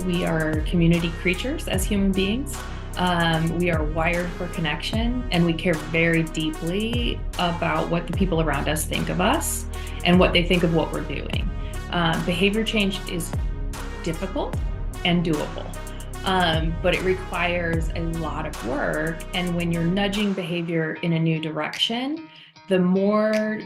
We are community creatures as human beings. We are wired for connection, and we care very deeply about what the people around us think of us and what they think of what we're doing. Behavior change is difficult and doable, but it requires a lot of work. And when you're nudging behavior in a new direction, the more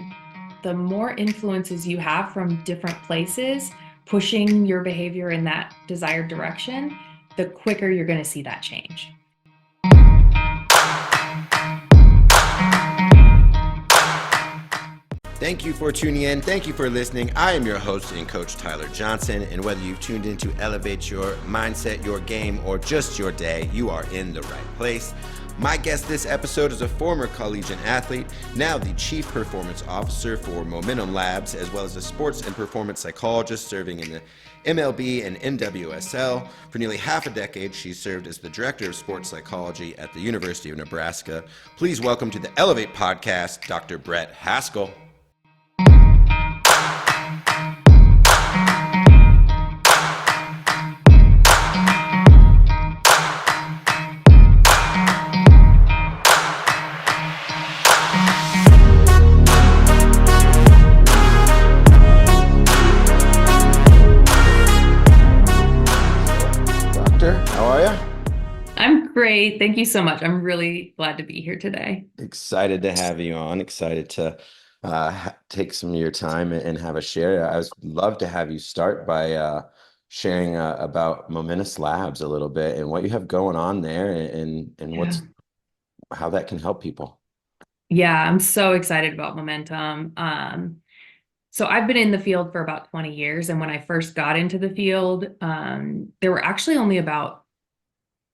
influences you have from different places pushing your behavior in that desired direction, the quicker you're going to see that change. Thank you for tuning in. Thank you for listening. I am your host and coach, Tyler Johnson. And whether you've tuned in to elevate your mindset, your game, or just your day, you are in the right place. My guest this episode is a former collegiate athlete, now the Chief Performance Officer for Momentum Labs, as well as a sports and performance psychologist serving in the MLB and NWSL. For nearly half a decade, she served as the Director of Sports Psychology at the University of Nebraska. Please welcome to the Elev8 podcast, Dr. Brett Haskell. I'm great. Thank you so much. I'm really glad to be here today. Excited to have you on. Excited to take some of your time and have a share. I would love to have you start by sharing about Momentum Labs a little bit and what you have going on there and how that can help people. Yeah, I'm so excited about Momentum. So I've been in the field for about 20 years. And when I first got into the field, there were actually only about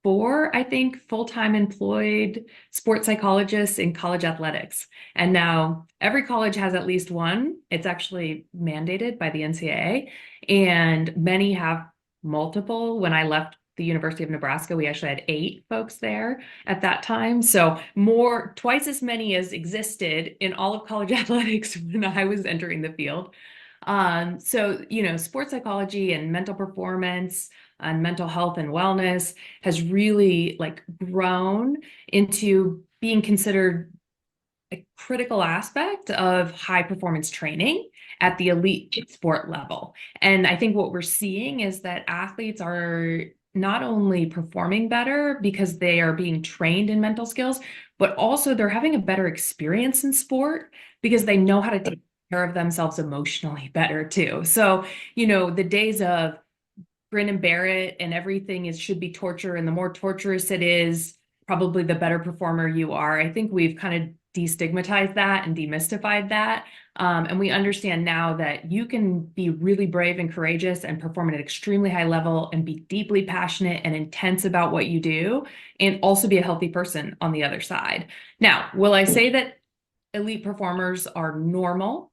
4, I think, full-time employed sports psychologists in college athletics. And now every college has at least one. It's actually mandated by the NCAA, and many have multiple. When I left the University of Nebraska, we actually had 8 folks there at that time. So twice as many as existed in all of college athletics when I was entering the field. So, sports psychology and mental performance and mental health and wellness has really grown into being considered a critical aspect of high performance training at the elite sport level. And I think what we're seeing is that athletes are not only performing better because they are being trained in mental skills, but also they're having a better experience in sport because they know how to take care of themselves emotionally better too. So, the days of grin and bear it and everything should be torture, and the more torturous it is, probably the better performer you are. I think we've kind of destigmatized that and demystified that. And we understand now that you can be really brave and courageous and perform at an extremely high level and be deeply passionate and intense about what you do, and also be a healthy person on the other side. Now, will I say that elite performers are normal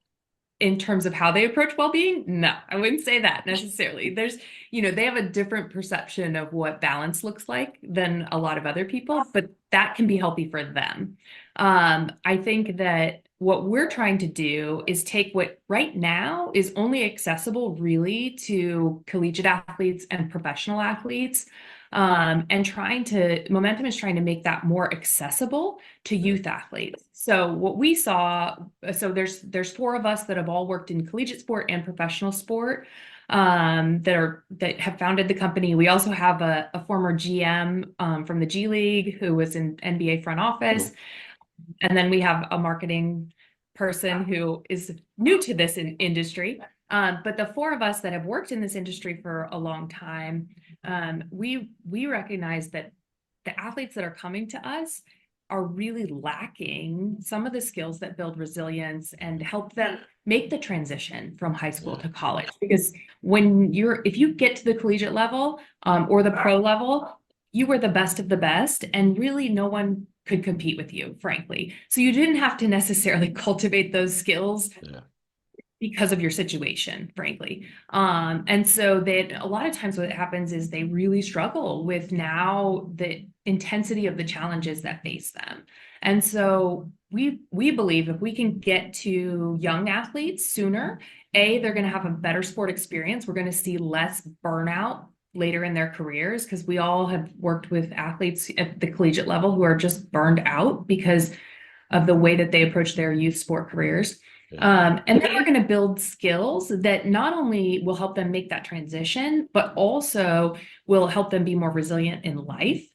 in terms of how they approach well-being? No, I wouldn't say that necessarily. They have a different perception of what balance looks like than a lot of other people, but that can be healthy for them. I think that what we're trying to do is take what right now is only accessible really to collegiate athletes and professional athletes, and Momentum is trying to make that more accessible to youth athletes. So what we saw, there's 4 of us that have all worked in collegiate sport and professional sport, that have founded the company. We also have a former GM from the G League who was in NBA front office. And then we have a marketing person who is new to this industry. But the 4 of us that have worked in this industry for a long time, we recognize that the athletes that are coming to us are really lacking some of the skills that build resilience and help them make the transition from high school to college. Because if you get to the collegiate level, or the pro level, you were the best of the best, and really no one could compete with you, frankly. So you didn't have to necessarily cultivate those skills because of your situation, frankly. And so that a lot of times what happens is they really struggle with now the intensity of the challenges that face them. And so we believe if we can get to young athletes sooner, they're going to have a better sport experience. We're going to see less burnout later in their careers, because we all have worked with athletes at the collegiate level who are just burned out because of the way that they approach their youth sport careers. Yeah. And then we're going to build skills that not only will help them make that transition, but also will help them be more resilient in life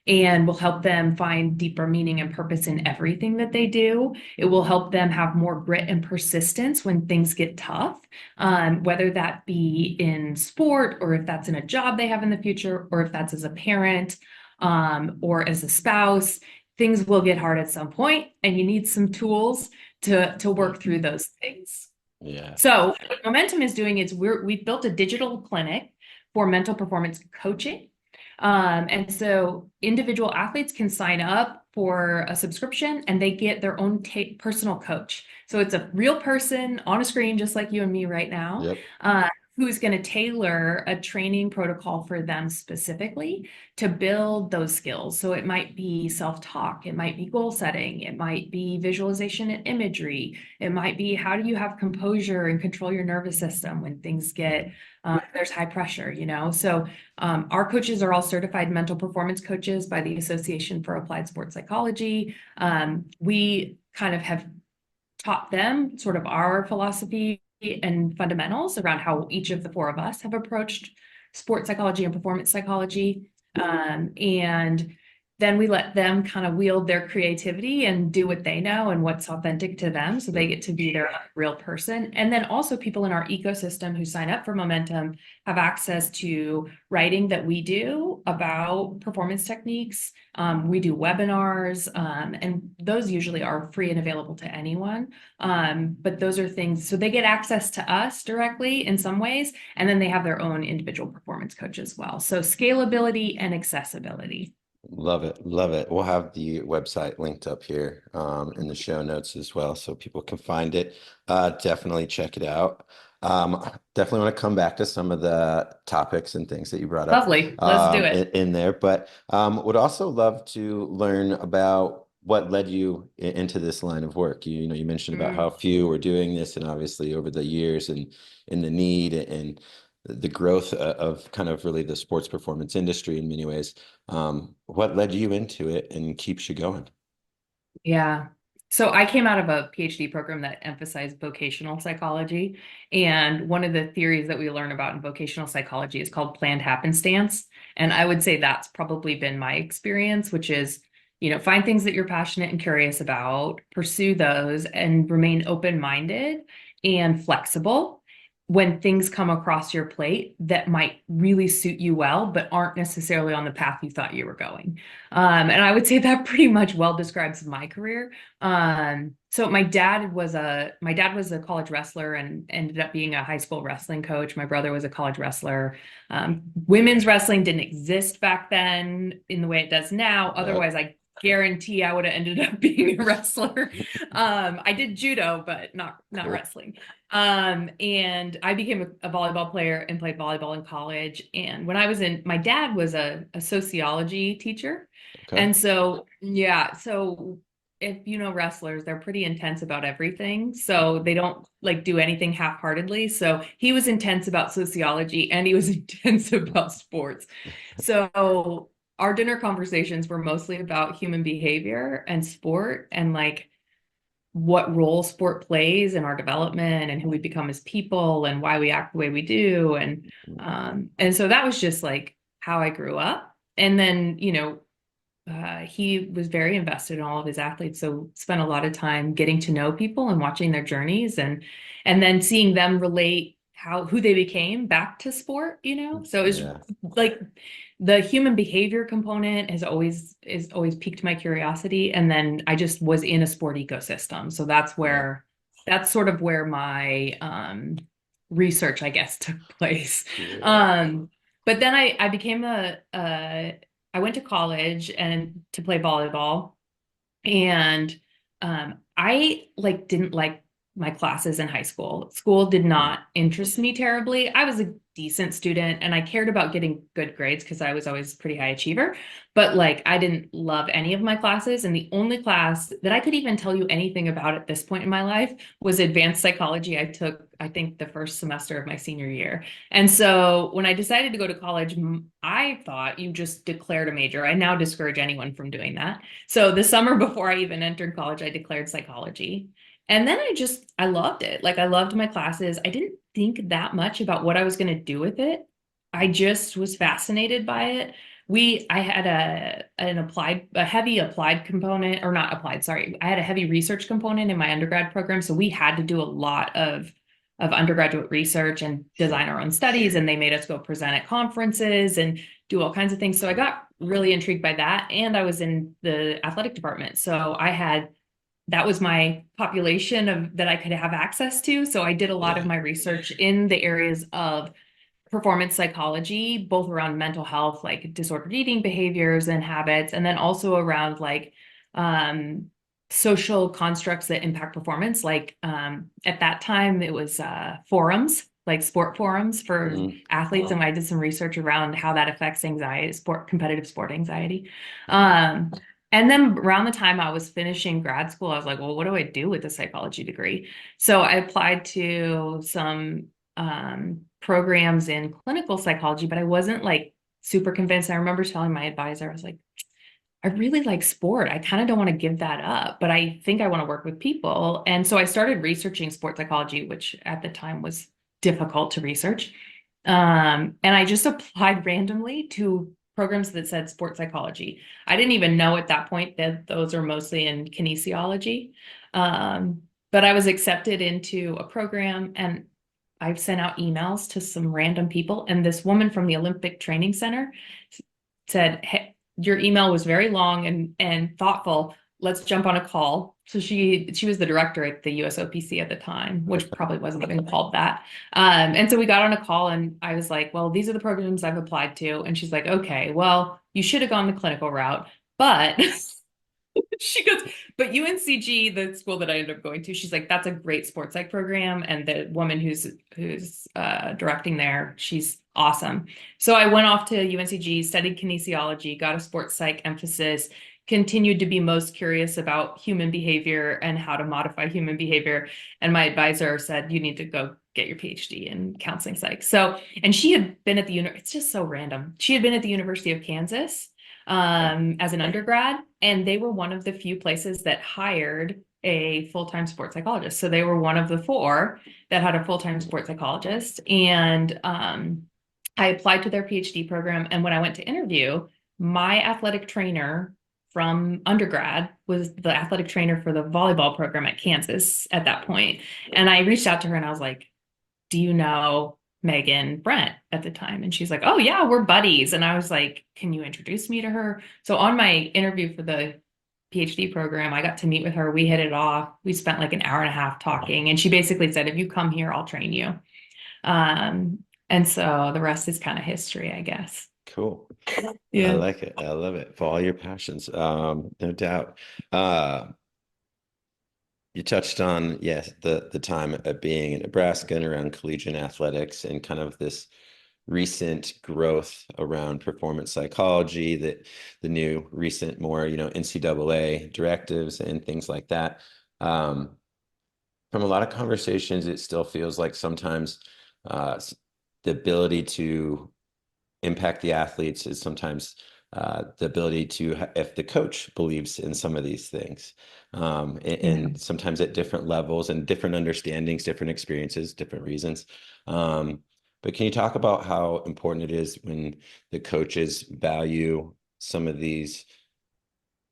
and will help them find deeper meaning and purpose in everything that they do. It will help them have more grit and persistence when things get tough, whether that be in sport or if that's in a job they have in the future, or if that's as a parent or as a spouse. Things will get hard at some point, and you need some tools to work through those things. Yeah. So what Momentum is doing is we've built a digital clinic for mental performance coaching. And so individual athletes can sign up for a subscription and they get their own personal coach. So it's a real person on a screen, just like you and me right now, Yep. who's going to tailor a training protocol for them specifically to build those skills. So it might be self-talk, it might be goal setting, it might be visualization and imagery, it might be how do you have composure and control your nervous system when things get there's high pressure, you know? So our coaches are all certified mental performance coaches by the Association for Applied Sports Psychology. We kind of have taught them sort of our philosophy and fundamentals around how each of the four of us have approached sports psychology and performance psychology. And then we let them kind of wield their creativity and do what they know and what's authentic to them. So they get to be their real person. And then also people in our ecosystem who sign up for Momentum have access to writing that we do about performance techniques. We do webinars, and those usually are free and available to anyone. But those are things, so they get access to us directly in some ways, and then they have their own individual performance coach as well. So scalability and accessibility. Love it. Love it. We'll have the website linked up here in the show notes as well, so people can find it. Definitely check it out. Definitely want to come back to some of the topics and things that you brought up Lovely. Let's do it. in there, but would also love to learn about what led you into this line of work. You know, you mentioned about how few were doing this, and obviously over the years and in the need and the growth of kind of really the sports performance industry in many ways. What led you into it and keeps you going? Yeah. So I came out of a PhD program that emphasized vocational psychology. And one of the theories that we learn about in vocational psychology is called planned happenstance. And I would say that's probably been my experience, which is, you know, find things that you're passionate and curious about, pursue those, and remain open-minded and flexible when things come across your plate that might really suit you well, but aren't necessarily on the path you thought you were going. And I would say that pretty much well describes my career. So my dad was a college wrestler and ended up being a high school wrestling coach. My brother was a college wrestler. Women's wrestling didn't exist back then in the way it does now. Otherwise, I guarantee I would have ended up being a wrestler. I did judo, but not Cool. wrestling. And I became a volleyball player and played volleyball in college. And when I was my dad was a sociology teacher. Okay. And so, yeah, so if you know wrestlers, they're pretty intense about everything. So they don't like do anything half-heartedly. So he was intense about sociology and he was intense about sports. So our dinner conversations were mostly about human behavior and sport and like what role sport plays in our development and who we become as people and why we act the way we do. And so that was just like how I grew up. And then, you know, he was very invested in all of his athletes, so spent a lot of time getting to know people and watching their journeys and then seeing them relate who they became back to sport, you know. So it's like the human behavior component is always piqued my curiosity, and then I just was in a sport ecosystem, so that's sort of where my research, I guess, took place. But then I became I went to college and to play volleyball, and I like didn't like my classes in high school. School did not interest me terribly. I was a decent student and I cared about getting good grades because I was always a pretty high achiever. But like I didn't love any of my classes. And the only class that I could even tell you anything about at this point in my life was advanced psychology. I took, I think, the first semester of my senior year. And so when I decided to go to college, I thought you just declared a major. I now discourage anyone from doing that. So the summer before I even entered college, I declared psychology. And then I loved it. Like I loved my classes. I didn't think that much about what I was going to do with it. I just was fascinated by it. I had a heavy applied component, or not applied, sorry. I had a heavy research component in my undergrad program. So we had to do a lot of undergraduate research and design our own studies. And they made us go present at conferences and do all kinds of things. So I got really intrigued by that. And I was in the athletic department. So that was my population of that I could have access to. So I did a lot of my research in the areas of performance psychology, both around mental health, like disordered eating behaviors and habits, and then also around like social constructs that impact performance. Like at that time, it was forums, like sport forums for athletes, and I did some research around how that affects anxiety, competitive sport anxiety. And then around the time I was finishing grad school, I was like, well, what do I do with a psychology degree? So I applied to some programs in clinical psychology, but I wasn't like super convinced. I remember telling my advisor, I was like, I really like sport. I kind of don't want to give that up, but I think I want to work with people. And so I started researching sports psychology, which at the time was difficult to research. And I just applied randomly to programs that said sports psychology. I didn't even know at that point that those are mostly in kinesiology. But I was accepted into a program and I've sent out emails to some random people. And this woman from the Olympic Training Center said, hey, your email was very long and thoughtful. Let's jump on a call. So she was the director at the USOPC at the time, which probably wasn't even called that. And so we got on a call and I was like, well, these are the programs I've applied to. And she's like, okay, well, you should have gone the clinical route, but she goes, but UNCG, the school that I ended up going to, she's like, that's a great sports psych program. And the woman who's directing there, she's awesome. So I went off to UNCG, studied kinesiology, got a sports psych emphasis, continued to be most curious about human behavior and how to modify human behavior. And my advisor said, you need to go get your PhD in counseling psych. So, and she had been at it's just so random. She had been at the University of Kansas as an undergrad, and they were one of the few places that hired a full-time sports psychologist. So they were one of the four that had a full-time sports psychologist. And I applied to their PhD program. And when I went to interview, my athletic trainer from undergrad was the athletic trainer for the volleyball program at Kansas at that point. And I reached out to her and I was like, do you know Megan Brent at the time? And she's like, oh yeah, we're buddies. And I was like, can you introduce me to her? So on my interview for the PhD program, I got to meet with her. We hit it off. We spent like an hour and a half talking. And she basically said, if you come here, I'll train you. And so the rest is kind of history, I guess. Cool. Yeah. I like it. I love it. For all your passions. No doubt. You touched on, yes, the time of being in Nebraska and around collegiate athletics and kind of this recent growth around performance psychology, that the new recent more, NCAA directives and things like that. From a lot of conversations, it still feels like sometimes the ability to impact the athletes is sometimes the ability to, if the coach believes in some of these things, and sometimes at different levels and different understandings, different experiences, different reasons. But can you talk about how important it is when the coaches value some of these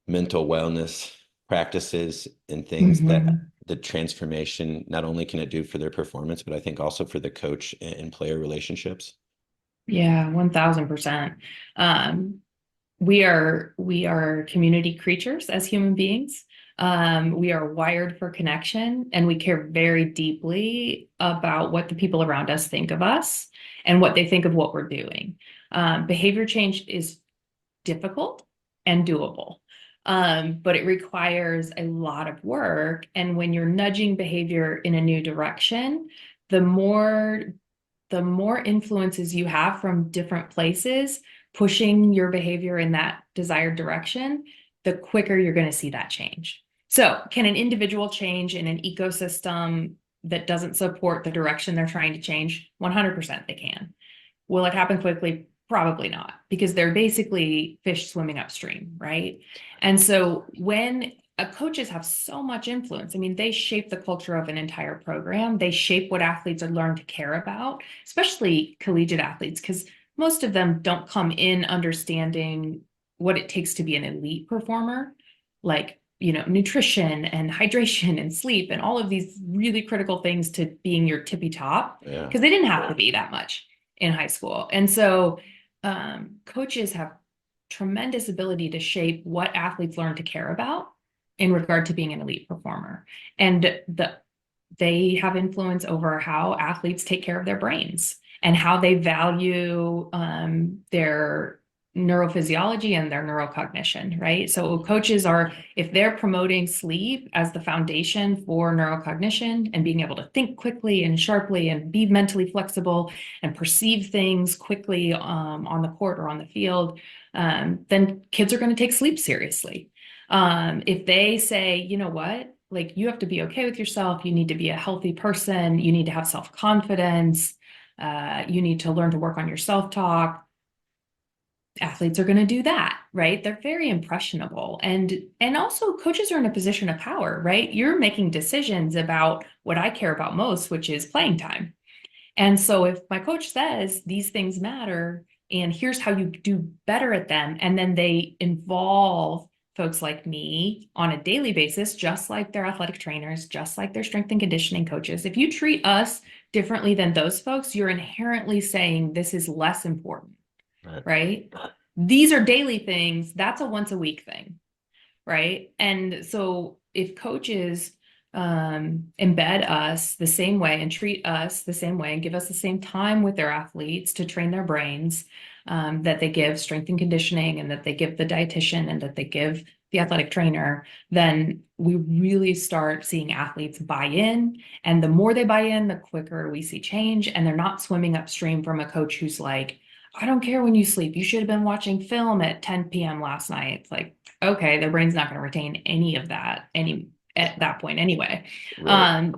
mental wellness practices and things that the transformation, not only can it do for their performance, but I think also for the coach and player relationships? Yeah, 1000%. We are community creatures as human beings. We are wired for connection and we care very deeply about what the people around us think of us and what they think of what we're doing. Behavior change is difficult and doable. But it requires a lot of work. And when you're nudging behavior in a new direction, the more the more influences you have from different places pushing your behavior in that desired direction, the quicker you're going to see that change. So, can an individual change in an ecosystem that doesn't support the direction they're trying to change? 100% they can. Will it happen quickly? Probably not, because they're basically fish swimming upstream, right? And so when coaches have so much influence, I mean, they shape the culture of an entire program. They shape what athletes are learned to care about, especially collegiate athletes, because most of them don't come in understanding what it takes to be an elite performer, like, nutrition and hydration and sleep and all of these really critical things to being your tippy top, Yeah. because they didn't have to be that much in high school. And so coaches have tremendous ability to shape what athletes learn to care about in regard to being an elite performer. And they have influence over how athletes take care of their brains and how they value their neurophysiology and their neurocognition, right? So coaches are, if they're promoting sleep as the foundation for neurocognition and being able to think quickly and sharply and be mentally flexible and perceive things quickly on the court or on the field, then kids are going to take sleep seriously. If they say, you know what, like you have to be okay with yourself, you need to be a healthy person, you need to have self-confidence, you need to learn to work on your self-talk, athletes are going to do that, right? They're very impressionable. And also coaches are in a position of power, right? You're making decisions about what I care about most, which is playing time. And so if my coach says these things matter and here's how you do better at them, and then they involve folks like me on a daily basis, just like their athletic trainers, just like their strength and conditioning coaches, if you treat us differently than those folks, you're inherently saying this is less important, right? These are daily things. That's a once a week thing, right? And so if coaches embed us the same way and treat us the same way and give us the same time with their athletes to train their brains, that they give strength and conditioning and that they give the dietitian and that they give the athletic trainer, then we really start seeing athletes buy in. And the more they buy in, the quicker we see change. And they're not swimming upstream from a coach who's like, I don't care when you sleep. You should have been watching film at 10 p.m. last night. It's like, okay, their brain's not going to retain any of that at that point anyway. Right.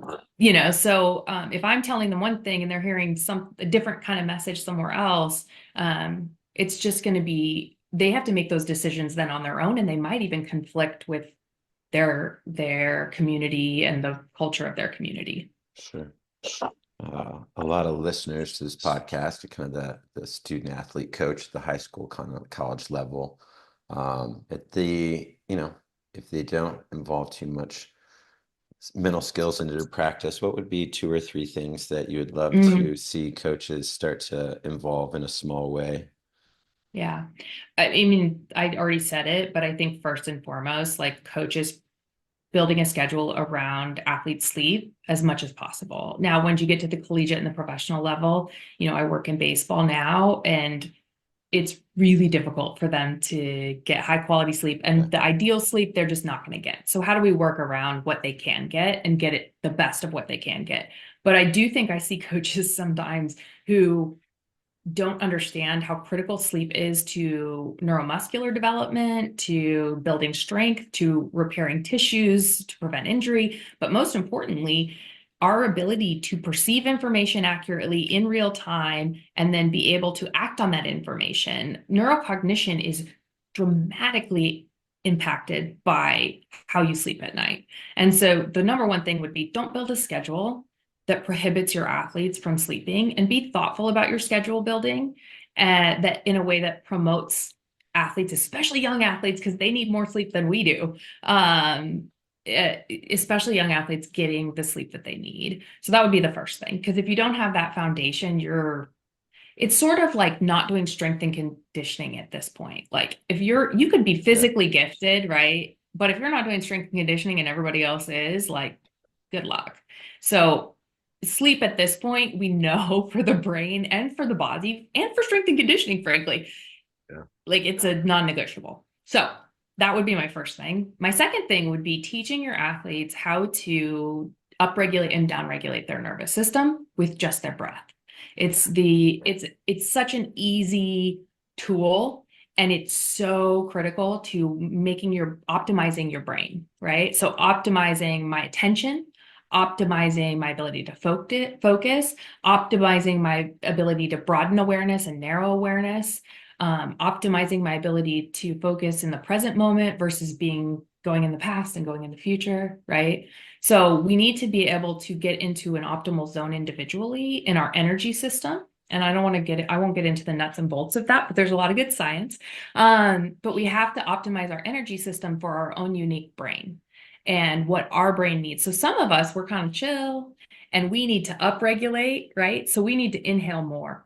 So if I'm telling them one thing and they're hearing a different kind of message somewhere else, it's just going to be, they have to make those decisions then on their own, and they might even conflict with their community and the culture of their community. Sure. A lot of listeners to this podcast are kind of the student athlete coach at the high school, kind of college level. If they don't involve too much mental skills into their practice, what would be 2 or 3 things that you would love to see coaches start to involve in a small way? Yeah. I mean, I already said it, but I think first and foremost, like coaches building a schedule around athlete sleep as much as possible. Now, once you get to the collegiate and the professional level, I work in baseball now, and it's really difficult for them to get high quality sleep, and the ideal sleep they're just not going to get. So how do we work around what they can get and get it the best of what they can get? But I do think I see coaches sometimes who don't understand how critical sleep is to neuromuscular development, to building strength, to repairing tissues, to prevent injury, but most importantly, our ability to perceive information accurately in real time and then be able to act on that information. Neurocognition is dramatically impacted by how you sleep at night. And so the number one thing would be, don't build a schedule that prohibits your athletes from sleeping, and be thoughtful about your schedule building, that in a way that promotes athletes, especially young athletes, because they need more sleep than we do. Especially young athletes getting the sleep that they need. So that would be the first thing, because if you don't have that foundation, it's sort of like not doing strength and conditioning at this point. Like if you could be physically gifted, right? But if you're not doing strength and conditioning and everybody else is, like, good luck. So sleep at this point, we know for the brain and for the body and for strength and conditioning, frankly, like it's a non-negotiable. So that would be my first thing. My second thing would be teaching your athletes how to upregulate and downregulate their nervous system with just their breath. It's such an easy tool, and it's so critical to optimizing your brain, right? So optimizing my attention, optimizing my ability to focus, optimizing my ability to broaden awareness and narrow awareness, optimizing my ability to focus in the present moment versus going in the past and going in the future, right? So we need to be able to get into an optimal zone individually in our energy system. And I won't get into the nuts and bolts of that, but there's a lot of good science. But we have to optimize our energy system for our own unique brain and what our brain needs. So some of us, we're kind of chill and we need to upregulate, right? So we need to inhale more.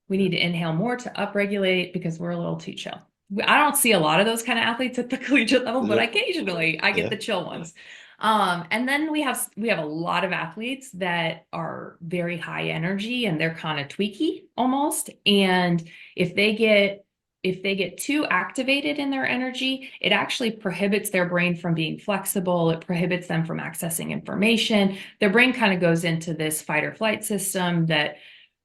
We need to inhale more to upregulate because we're a little too chill. I don't see a lot of those kind of athletes at the collegiate level, but Yeah. occasionally I get Yeah. the chill ones. And then we have a lot of athletes that are very high energy and they're kind of tweaky almost. And if they get too activated in their energy, it actually prohibits their brain from being flexible. It prohibits them from accessing information. Their brain kind of goes into this fight or flight system that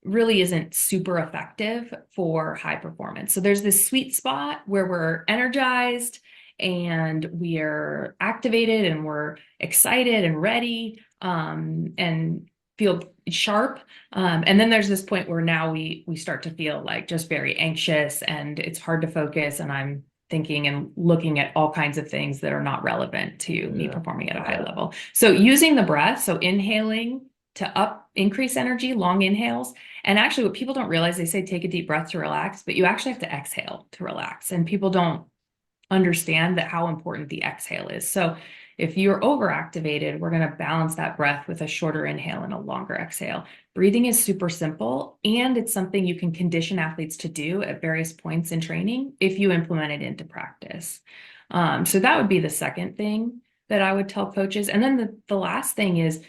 really isn't super effective for high performance. So there's this sweet spot where we're energized and we're activated and we're excited and ready, and feel sharp. And then there's this point where now we start to feel like just very anxious and it's hard to focus. And I'm thinking and looking at all kinds of things that are not relevant to me performing at a high level. So using the breath, so inhaling to increase energy, long inhales. And actually, what people don't realize, they say take a deep breath to relax, but you actually have to exhale to relax. And people don't understand that how important the exhale is. So if you're overactivated, we're going to balance that breath with a shorter inhale and a longer exhale. Breathing is super simple, and it's something you can condition athletes to do at various points in training if you implement it into practice. So that would be the second thing that I would tell coaches. And then the last thing is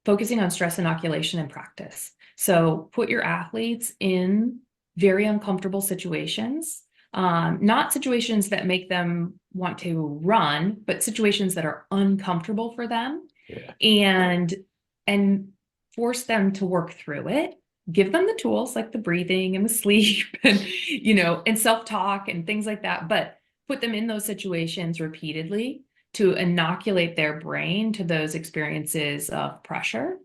focusing on stress inoculation and practice. So put your athletes in very uncomfortable situations, not situations that make them want to run, but situations that are uncomfortable for them, and force them to work through it. Give them the tools like the breathing and the sleep and and self-talk and things like that, but put them in those situations repeatedly to inoculate their brain to those experiences of pressure,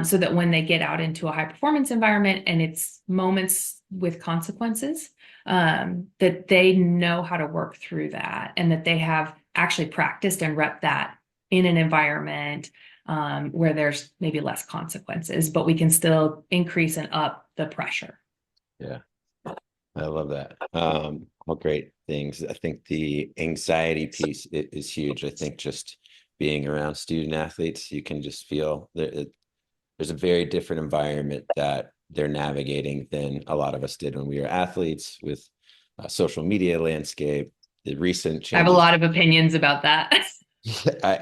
so that when they get out into a high performance environment and it's moments with consequences, that they know how to work through that and that they have actually practiced and rep that in an environment where there's maybe less consequences, but we can still increase and up the pressure. Yeah. I love that. All great things. I think the anxiety piece is huge. I think just being around student athletes, you can just feel there's a very different environment that they're navigating than a lot of us did when we were athletes with social media landscape, the recent I have a changes. lot of opinions about that.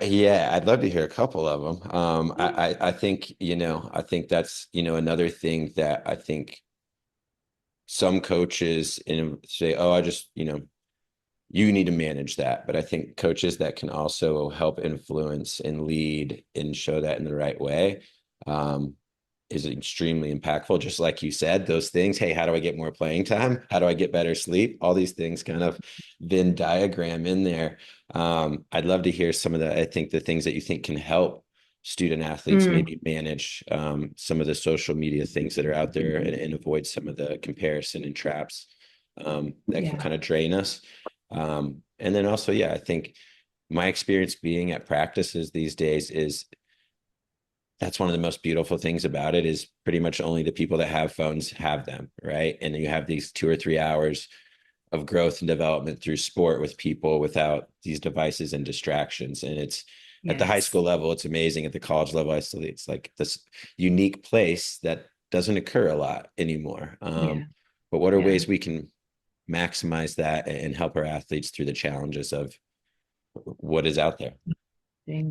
Yeah, I'd love to hear a couple of them. I think, I think that's, another thing that I think some coaches say, oh, I just, you need to manage that. But I think coaches that can also help influence and lead and show that in the right way is extremely impactful. Just like you said, those things, hey, how do I get more playing time? How do I get better sleep? All these things kind of Venn diagram in there. I'd love to hear some of I think the things that you think can help student athletes maybe manage some of the social media things that are out there and avoid some of the comparison and traps that can kind of drain us. And then also, I think my experience being at practices these days is that's one of the most beautiful things about it is pretty much only the people that have phones have them, right? And then you have these 2 or 3 hours of growth and development through sport with people without these devices and distractions. And it's at the high school level, it's amazing. At the college level, it's like this unique place that doesn't occur a lot anymore. But what are ways we can maximize that and help our athletes through the challenges of what is out there?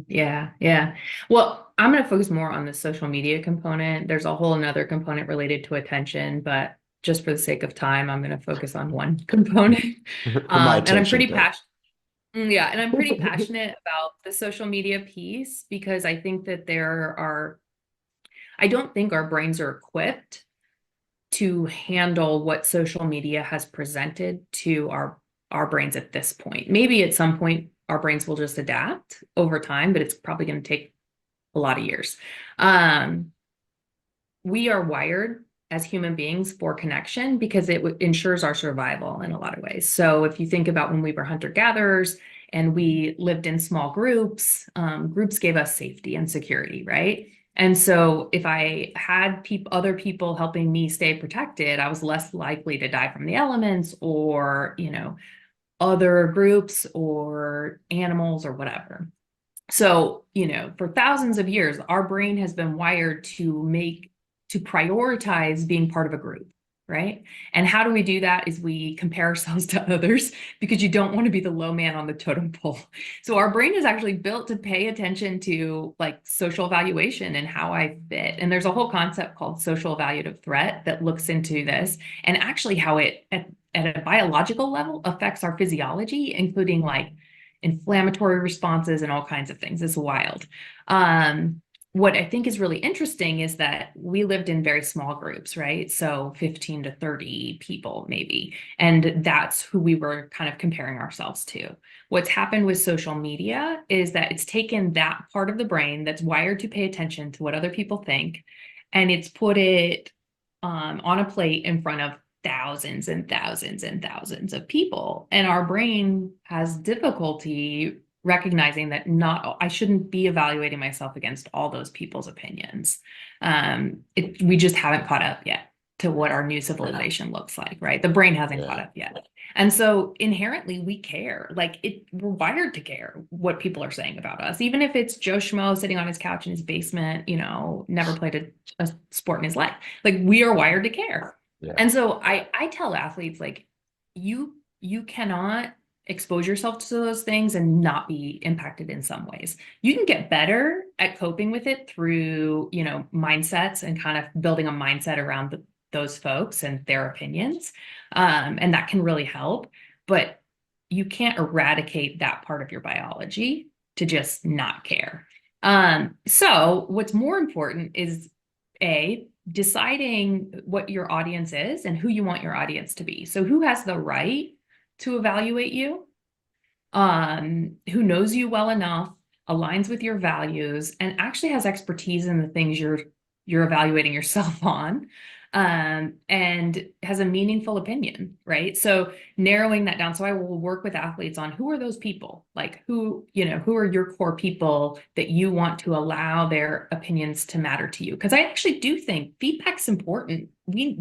Yeah. Well, I'm going to focus more on the social media component. There's a whole another component related to attention, but just for the sake of time, I'm going to focus on one component. My And I'm pretty attention, passionate. Yeah, and I'm pretty passionate about the social media piece because I think that there are I don't think our brains are equipped to handle what social media has presented to our brains at this point. Maybe at some point our brains will just adapt over time, but it's probably going to take a lot of years. We are wired as human beings for connection because it ensures our survival in a lot of ways. So if you think about when we were hunter-gatherers and we lived in small groups, groups gave us safety and security, right? And so if I had other people helping me stay protected, I was less likely to die from the elements or, other groups or animals or whatever. So, for thousands of years, our brain has been wired to prioritize being part of a group, right? And how do we do that is we compare ourselves to others because you don't want to be the low man on the totem pole. So our brain is actually built to pay attention to like social evaluation and how I fit. And there's a whole concept called social evaluative threat that looks into this and actually how it at a biological level affects our physiology, including like inflammatory responses and all kinds of things. It's wild. What I think is really interesting is that we lived in very small groups, right? So 15 to 30 people, maybe. And that's who we were kind of comparing ourselves to. What's happened with social media is that it's taken that part of the brain that's wired to pay attention to what other people think, and it's put it on a plate in front of thousands and thousands and thousands of people. And our brain has difficulty recognizing that I shouldn't be evaluating myself against all those people's opinions. We just haven't caught up yet to what our new civilization looks like, right? The brain hasn't caught up yet. And so inherently we care, we're wired to care what people are saying about us, even if it's Joe Schmo sitting on his couch in his basement, never played a sport in his life. Like we are wired to care. Yeah. And so I tell athletes, like, you cannot expose yourself to those things and not be impacted in some ways. You can get better at coping with it through, mindsets and kind of building a mindset around those folks and their opinions. And that can really help, but you can't eradicate that part of your biology to just not care. So what's more important is deciding what your audience is and who you want your audience to be. So who has the right to evaluate you, who knows you well enough, aligns with your values, and actually has expertise in the things you're evaluating yourself on, and has a meaningful opinion, right? So narrowing that down. So I will work with athletes on who are those people, like who are your core people that you want to allow their opinions to matter to you. Because I actually do think feedback's important.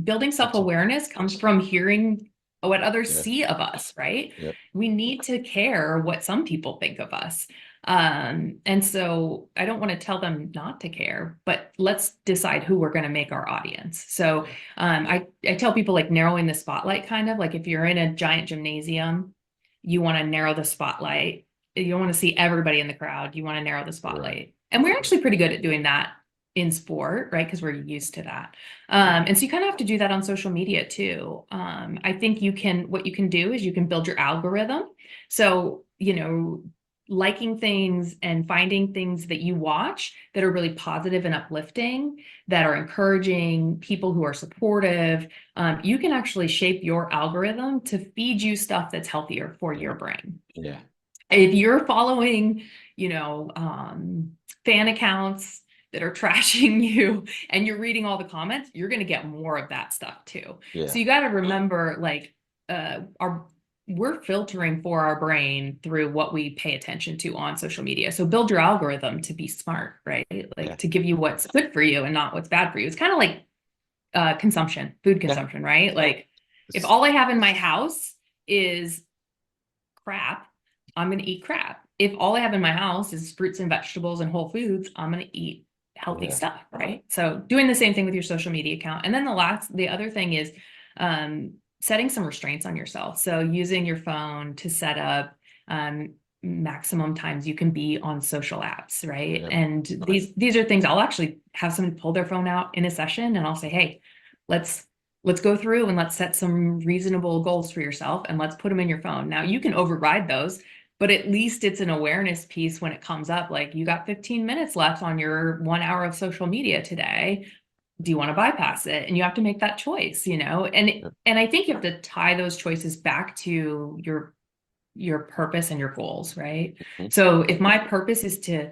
Building self-awareness comes from hearing what others see of us, right? Yep. We need to care what some people think of us. And so I don't want to tell them not to care, but let's decide who we're going to make our audience. So I tell people, like, narrowing the spotlight, kind of like if you're in a giant gymnasium, you want to narrow the spotlight. You don't want to see everybody in the crowd. You want to narrow the spotlight. Right. And we're actually pretty good at doing that in sport, right? Because we're used to that. And so you kind of have to do that on social media too. I think what you can do is you can build your algorithm. So, liking things and finding things that you watch that are really positive and uplifting, that are encouraging, people who are supportive. You can actually shape your algorithm to feed you stuff that's healthier for your brain. Yeah. If you're following, fan accounts that are trashing you and you're reading all the comments, you're going to get more of that stuff too. Yeah. So you got to remember, like, we're filtering for our brain through what we pay attention to on social media. So build your algorithm to be smart, right? Like to give you what's good for you and not what's bad for you. It's kind of like food consumption, right? Like if all I have in my house is crap, I'm going to eat crap. If all I have in my house is fruits and vegetables and whole foods, I'm going to eat healthy stuff, right? So doing the same thing with your social media account. And then the other thing is setting some restraints on yourself. So using your phone to set up maximum times you can be on social apps, right? Yep. And these are things I'll actually have someone pull their phone out in a session and I'll say, hey, let's go through and let's set some reasonable goals for yourself and let's put them in your phone. Now you can override those, but at least it's an awareness piece when it comes up. Like, you got 15 minutes left on your 1 hour of social media today. Do you want to bypass it? And you have to make that choice, and I think you have to tie those choices back to your purpose and your goals, right? Mhm. So if my purpose is to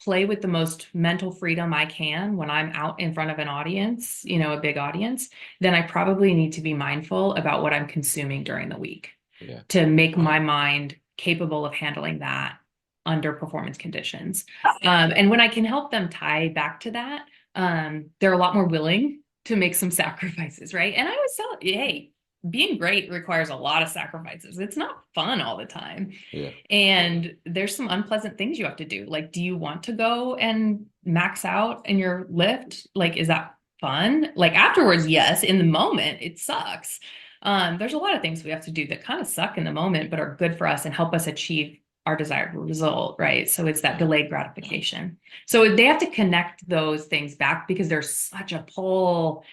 play with the most mental freedom I can when I'm out in front of an audience, a big audience, then I probably need to be mindful about what I'm consuming during the week Yeah. to make my mind capable of handling that under performance conditions. And when I can help them tie back to that, they're a lot more willing to make some sacrifices, right? And I always tell, hey, being great requires a lot of sacrifices. It's not fun all the time. Yeah. And there's some unpleasant things you have to do. Like, do you want to go and max out in your lift? Like, is that fun? Like, afterwards, yes. In the moment, it sucks. There's a lot of things we have to do that kind of suck in the moment, but are good for us and help us achieve our desired result, right? So it's that delayed gratification. So they have to connect those things back because there's such a pull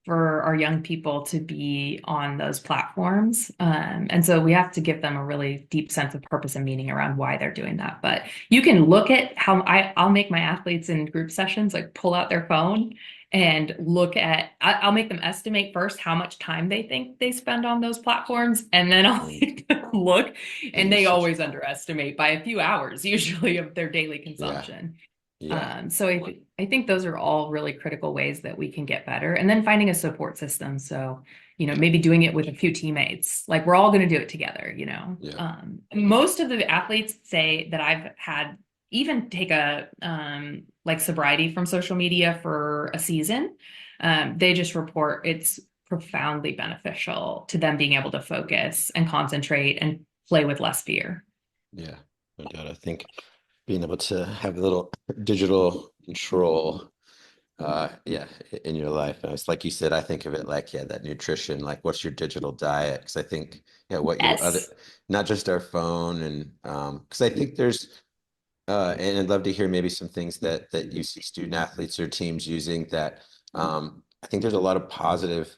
for our young people to be on those platforms. And so we have to give them a really deep sense of purpose and meaning around why they're doing that. But you can look at how I'll make my athletes in group sessions, like, pull out their phone and look at, I'll make them estimate first how much time they think they spend on those platforms. And then I'll make them look, The and they usage. always underestimate by a few hours, usually, of their daily Yeah. consumption. Yeah. So I think those are all really critical ways that we can get better. And then finding a support system. So, maybe doing it with a few teammates, like, we're all going to do it together. Yeah. Most of the athletes say that I've had even take a like sobriety from social media for a season. They just report it's profoundly beneficial to them being able to focus and concentrate and play with less fear. Yeah. No doubt. I think being able to have a little digital control, yeah, in your life. And it's like you said, I think of it like, yeah, that nutrition, like, what's your digital diet? Because I think, yeah, what your other, Yes. not just our phone, and because I think there's, and I'd love to hear maybe some things that you see student athletes or teams using that. I think there's a lot of positive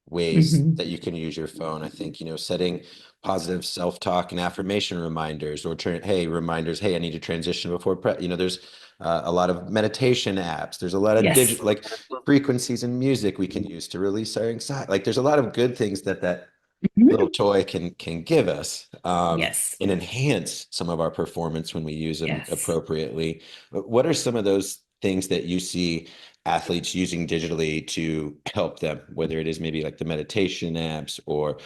ways Mhm. that you can use your phone. I think, setting positive self-talk and affirmation reminders, or hey, reminders, hey, I need to transition before there's a lot of meditation apps. There's a lot of Yes. digital, like, frequencies in music we can use to release our anxiety. Like, there's a lot of good things that little Mhm. toy can give us, Yes. and enhance some of our performance when we use them Yes. appropriately. But what are some of those things that you see athletes using digitally to help them, whether it is maybe like the meditation apps or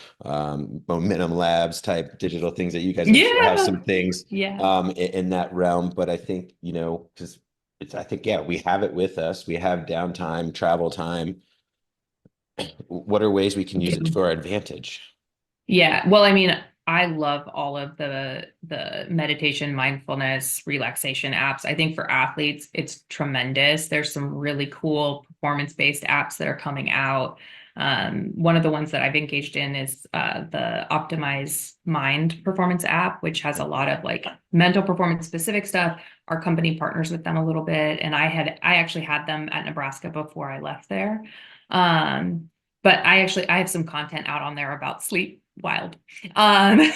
momentum labs type digital things that you guys, I'm sure, have Yeah. some things Yeah. in that realm. But I think, because I think, yeah, we have it with us. We have downtime, travel time. What are ways we can use it for our advantage? Yeah. Well, I mean, I love all of the meditation, mindfulness, relaxation apps. I think for athletes, it's tremendous. There's some really cool performance-based apps that are coming out. One of the ones that I've engaged in is the Optimize Mind performance app, which has a lot of, like, mental performance specific stuff. Our company partners with them a little bit, and I actually had them at Nebraska before I left there. Um, but I have some content out on there about sleep. Wild. Um,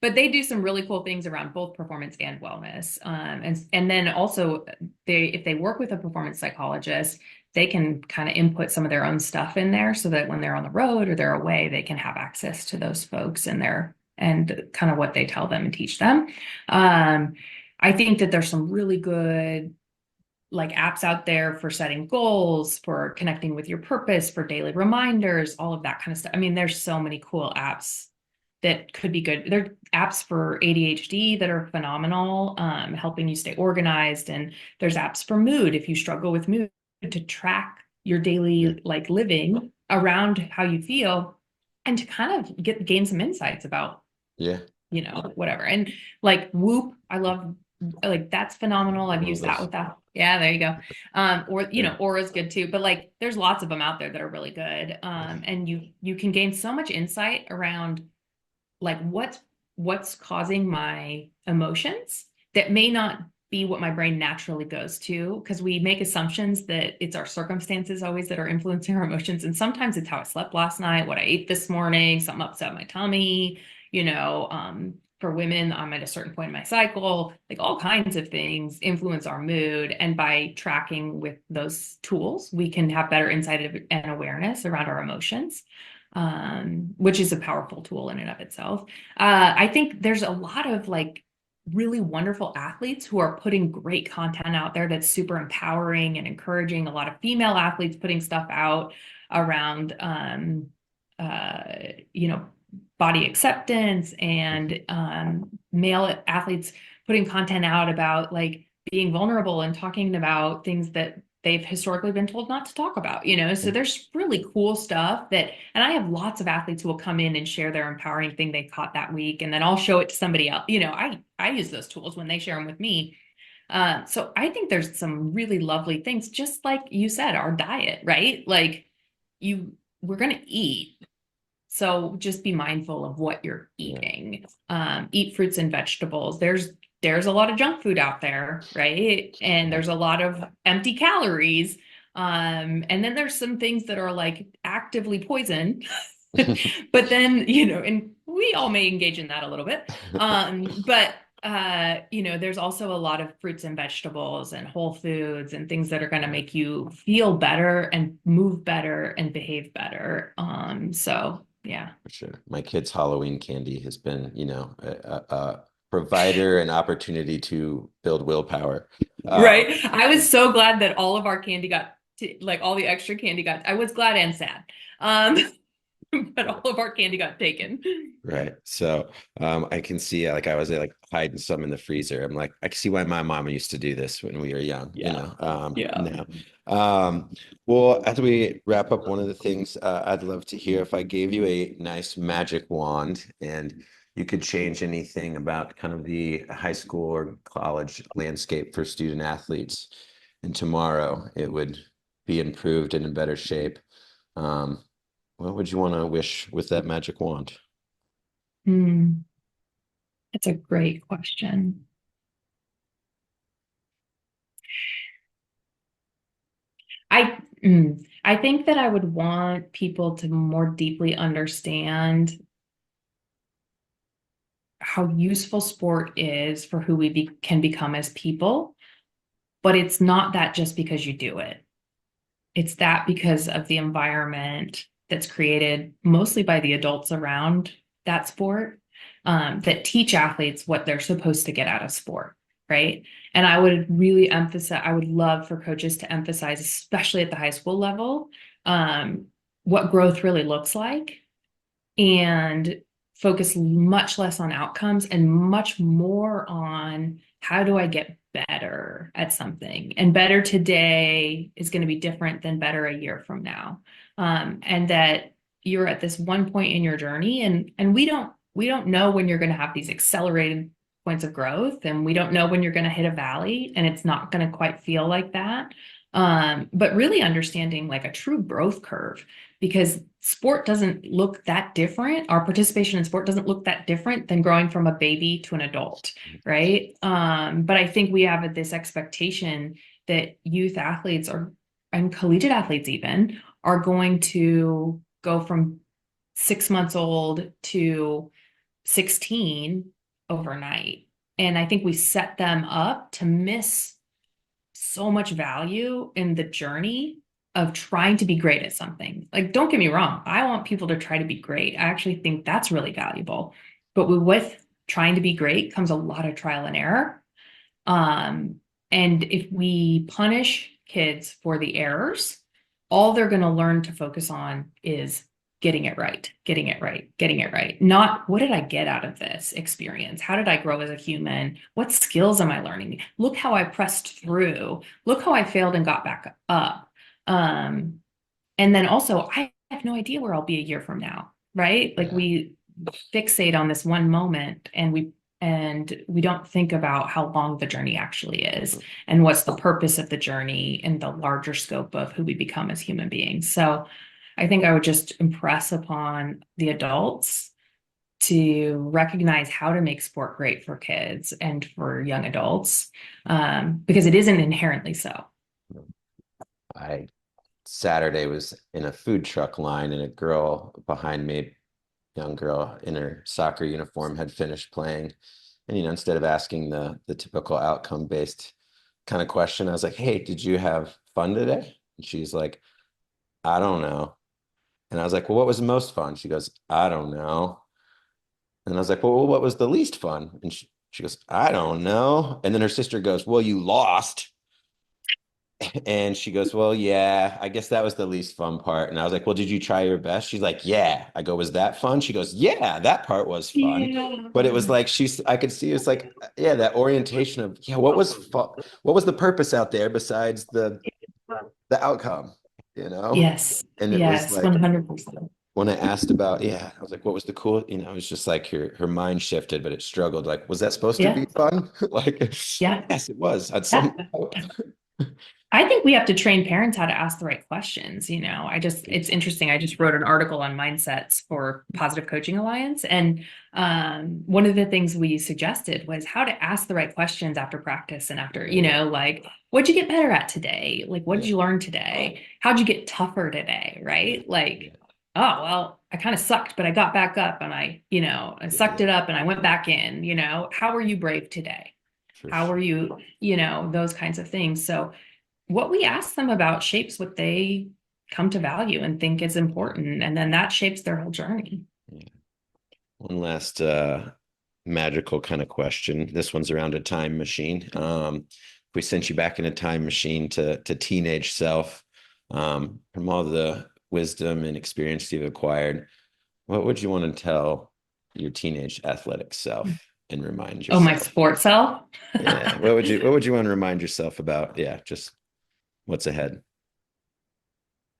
but they do some really cool things around both performance and wellness. And then also, if they work with a performance psychologist, they can kind of input some of their own stuff in there so that when they're on the road or they're away, they can have access to those folks and kind of what they tell them and teach them. Um, I think that there's some really good, like, apps out there for setting goals, for connecting with your purpose, for daily reminders, all of that kind of stuff. I mean, there's so many cool apps that could be good. There are apps for ADHD that are phenomenal, helping you stay organized. And there's apps for mood if you struggle with mood, to track your Yeah. daily, like, living around how you feel, and to kind of gain some insights about, Yeah. whatever. And, like, Whoop, I love, like, that's phenomenal. I've One of used that those. with that. Yeah, there you go. Or, Yeah. Aura's good too, but, like, there's lots of them out there that are really good. Yeah. And you can gain so much insight around, like, what's causing my emotions that may not be what my brain naturally goes to, because we make assumptions that it's our circumstances always that are influencing our emotions, and sometimes it's how I slept last night, what I ate this morning, something upset my tummy, For women, I'm at a certain point in my cycle, like all kinds of things influence our mood. And by tracking with those tools, we can have better insight and awareness around our emotions, which is a powerful tool in and of itself. I think there's a lot of like really wonderful athletes who are putting great content out there that's super empowering and encouraging. A lot of female athletes putting stuff out around, you know, body acceptance, and male athletes putting content out about like being vulnerable and talking about things that they've historically been told not to talk about, you know? So there's really cool stuff that, and I have lots of athletes who will come in and share their empowering thing they caught that week, and then I'll show it to somebody else. You know, I use those tools when they share them with me. So I think there's some really lovely things, just like you said, our diet, right? Like we're going to eat. So just be mindful of what you're eating. Eat fruits and vegetables. There's a lot of junk food out there, right? And there's a lot of empty calories. And then there's some things that are like actively poison. But then, you know, and we all may engage in that a little bit. But you know, there's also a lot of fruits and vegetables and whole foods and things that are going to make you feel better and move better and behave better. So yeah. For sure. My kids' Halloween candy has been, a provider and opportunity to build willpower. Right. I was so glad that all of our candy got like all the extra candy got, I was glad and sad. Um, but all of our candy got taken. Right. So I can see like I was like hiding some in the freezer. I'm like, I can see why my mama used to do this when we were young, Yeah. now. Well, as we wrap up, one of the things I'd love to hear if I gave you a nice magic wand and you could change anything about kind of the high school or college landscape for student athletes, and tomorrow it would be improved and in better shape. Um, what would you want to wish with that magic wand? Hmm. That's a great question. I think that I would want people to more deeply understand how useful sport is for who can become as people, but it's not that just because you do it. It's that because of the environment that's created mostly by the adults around that sport, that teach athletes what they're supposed to get out of sport, right? And I would really emphasize, I would love for coaches to emphasize, especially at the high school level, what growth really looks like, and focus much less on outcomes and much more on how do I get better at something. And better today is going to be different than better a year from now. And that you're at this one point in your journey, and we don't know when you're going to have these accelerated points of growth, and we don't know when you're going to hit a valley, and it's not going to quite feel like that. But really understanding like a true growth curve, because sport doesn't look that different. Our participation in sport doesn't look that different than growing from a baby to an adult, right? But I think we have this expectation that youth athletes and collegiate athletes even are going to go from 6 months old to 16 overnight. And I think we set them up to miss so much value in the journey of trying to be great at something. Like, don't get me wrong, I want people to try to be great. I actually think that's really valuable. But with trying to be great comes a lot of trial and error. And if we punish kids for the errors, all they're going to learn to focus on is getting it right, getting it right, getting it right. Not what did I get out of this experience? How did I grow as a human? What skills am I learning? Look how I pressed through. Look how I failed and got back up. And then also, I have no idea where I'll be a year from now, right? Like we fixate on this one moment, and we don't think about how long the journey actually is and what's the purpose of the journey and the larger scope of who we become as human beings. So I think I would just impress upon the adults to recognize how to make sport great for kids and for young adults, because it isn't inherently so. I Saturday was in a food truck line and a girl behind me young girl in her soccer uniform had finished playing. And, instead of asking the typical outcome based kind of question, I was like, hey, did you have fun today? And she's like, I don't know. And I was like, well, what was the most fun? She goes, I don't know. And I was like, well, what was the least fun? And she goes, I don't know. And then her sister goes, well, you lost. And she goes, well, yeah, I guess that was the least fun part. And I was like, well, did you try your best? She's like, yeah. I go, was that fun? She goes, yeah, that part was fun. Yeah. But it was like, I could see it's like, yeah, that orientation of, yeah, what was fun? What was the purpose out there besides the outcome, you know? Yes. And it was Yes. like, 100%. when I asked about, yeah, I was like, what was the cool, it was just like her mind shifted, but it struggled. Like, was that supposed to Yeah. be fun? Like, Yeah. yes, it was at Yeah. some point. I think we have to train parents how to ask the right questions. It's interesting. I just wrote an article on mindsets for Positive Coaching Alliance. And one of the things we suggested was how to ask the right questions after practice and after, like, what'd you get better at today? Like, what did Yeah, you learn today? How'd you get tougher today? Right? Like, oh, well, I kind of sucked, but I got back up and I sucked yeah, it up and I went back in, how are you brave today? for How are sure. you, those kinds of things. So, what we ask them about shapes what they come to value and think is important. And then that shapes their whole journey. Yeah. One last magical kind of question. This one's around a time machine. If we sent you back in a time machine to teenage self, from all the wisdom and experience you've acquired, what would you want to tell your teenage athletic self and remind Oh, my yourself? sports self. Yeah. What would you want to remind yourself about? Yeah, just what's ahead.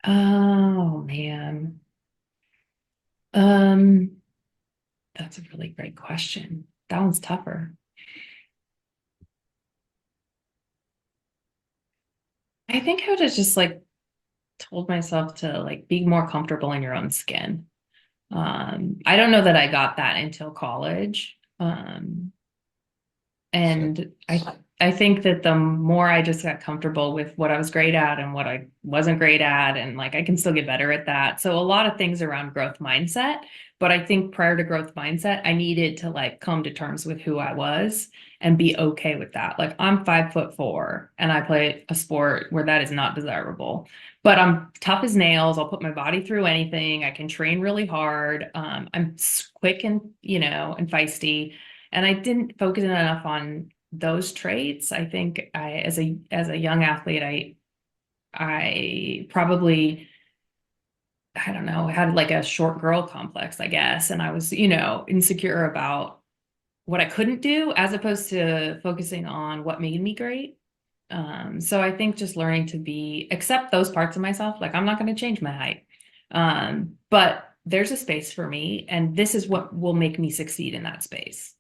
Oh man. Um, that's a really great question. That one's tougher. I think I would have just like told myself to like be more comfortable in your own skin. I don't know that I got that until college. So, And I think that the more I just got comfortable with what I was great at and what I wasn't great at, and like I can still get better at that. So a lot of things around growth mindset. But I think prior to growth mindset, I needed to like come to terms with who I was and be okay with that. Like I'm 5'4" and I play a sport where that is not desirable. But I'm tough as nails. I'll put my body through anything. I can train really hard. I'm quick and and feisty, and I didn't focus enough on those traits. I think as a young athlete, I probably, I don't know, had like a short girl complex, I guess, and I was insecure about what I couldn't do as opposed to focusing on what made me great. So I think just learning to accept those parts of myself, like I'm not going to change my height, but there's a space for me, and this is what will make me succeed in that space.